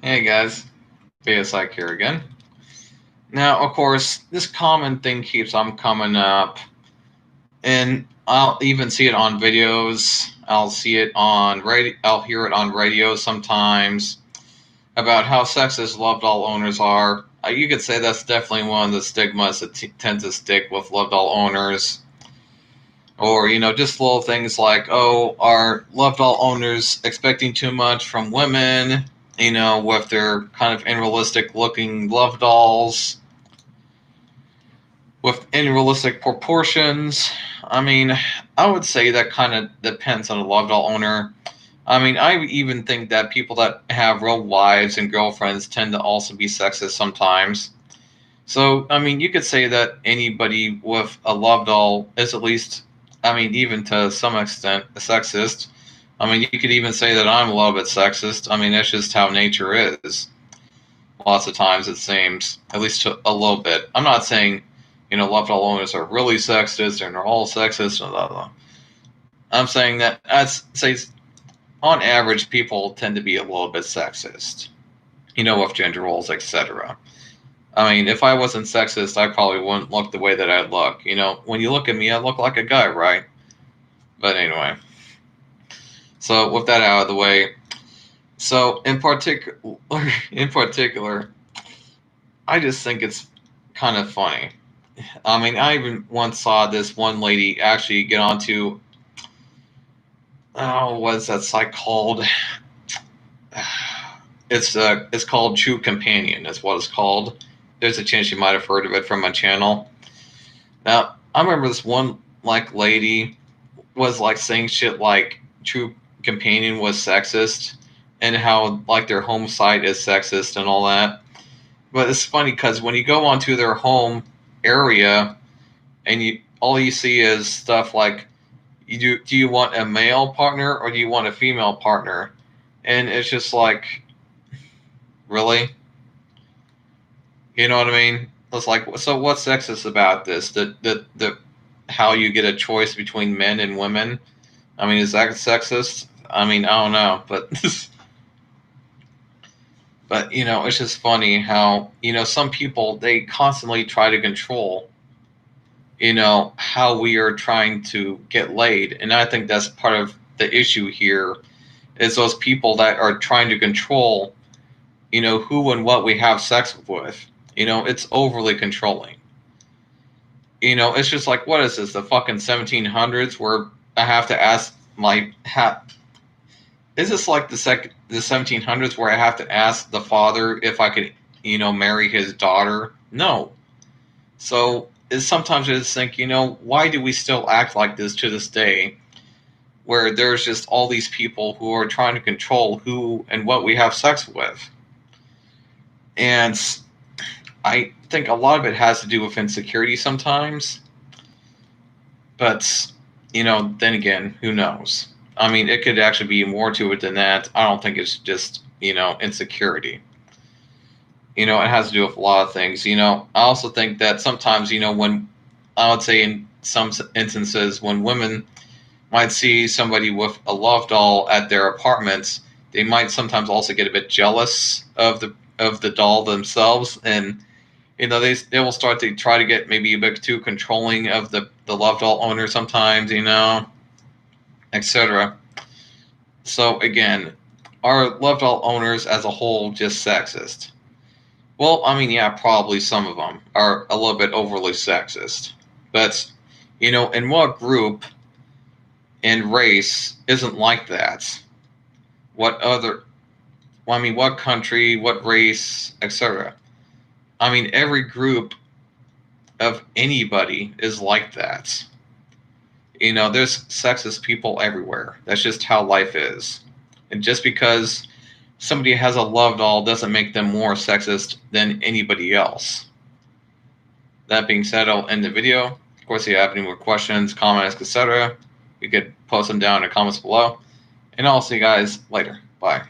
Hey guys, BSIC here again. Now, of course, this common thing keeps on coming up, and I'll even see it on videos. I'll see it on radio. I'll hear it on radio sometimes about how sexist love doll owners are. You could say that's definitely one of the stigmas that tend to stick with love doll owners. Or, just little things like, oh, are love doll owners expecting too much from women, with their kind of unrealistic looking love dolls, with unrealistic proportions. I mean, I would say that kind of depends on the love doll owner. I mean, I even think that people that have real wives and girlfriends tend to also be sexist sometimes. So, I mean, you could say that anybody with a love doll is at least, I mean, even to some extent, a sexist. I mean, you could even say that I'm a little bit sexist. I mean, that's just how nature is. Lots of times, it seems, at least a little bit. I'm not saying, love doll owners are really sexist and they're all sexist. Blah, blah. I'm saying that, I'd say, on average, people tend to be a little bit sexist, with gender roles, etc. I mean, if I wasn't sexist, I probably wouldn't look the way that I look. When you look at me, I look like a guy, right? But anyway, so with that out of the way, so in particular, I just think it's kind of funny. I mean, I even once saw this one lady actually get onto, oh, what's that site called? It's called True Companion. Is what it's called. There's a chance you might have heard of it from my channel. Now, I remember this one lady was saying shit like True Companion was sexist and how their home site is sexist and all that. But it's funny because when you go onto their home area and all you see is stuff like, do you want a male partner or do you want a female partner? And it's just like, really? You know what I mean? It's like, so what's sexist about this? The how you get a choice between men and women? I mean, is that sexist? I mean, I don't know, but but it's just funny how some people, they constantly try to control how we are trying to get laid, and I think that's part of the issue here is those people that are trying to control who and what we have sex with. It's overly controlling. It's just like, what is this, the fucking 1700s where I have to ask is this like the 1700s where I have to ask the father if I could, marry his daughter? No. So sometimes I just think, why do we still act like this to this day, where there's just all these people who are trying to control who and what we have sex with? And I think a lot of it has to do with insecurity sometimes. But, then again, who knows? I mean, it could actually be more to it than that. I don't think it's just, insecurity. It has to do with a lot of things. I also think that sometimes, when I would say in some instances, when women might see somebody with a love doll at their apartments, they might sometimes also get a bit jealous of the doll themselves, and they will start to try to get maybe a bit too controlling of the love doll owner sometimes, etc. So again, are love doll owners as a whole just sexist? Well, I mean, yeah, probably some of them are a little bit overly sexist. But, in what group and race isn't like that? What other, well, I mean, what country, what race, etc.? I mean, every group of anybody is like that. There's sexist people everywhere. That's just how life is. And just because somebody has a love doll doesn't make them more sexist than anybody else. That being said, I'll end the video. Of course, if you have any more questions, comments, etc., you could post them down in the comments below. And I'll see you guys later. Bye.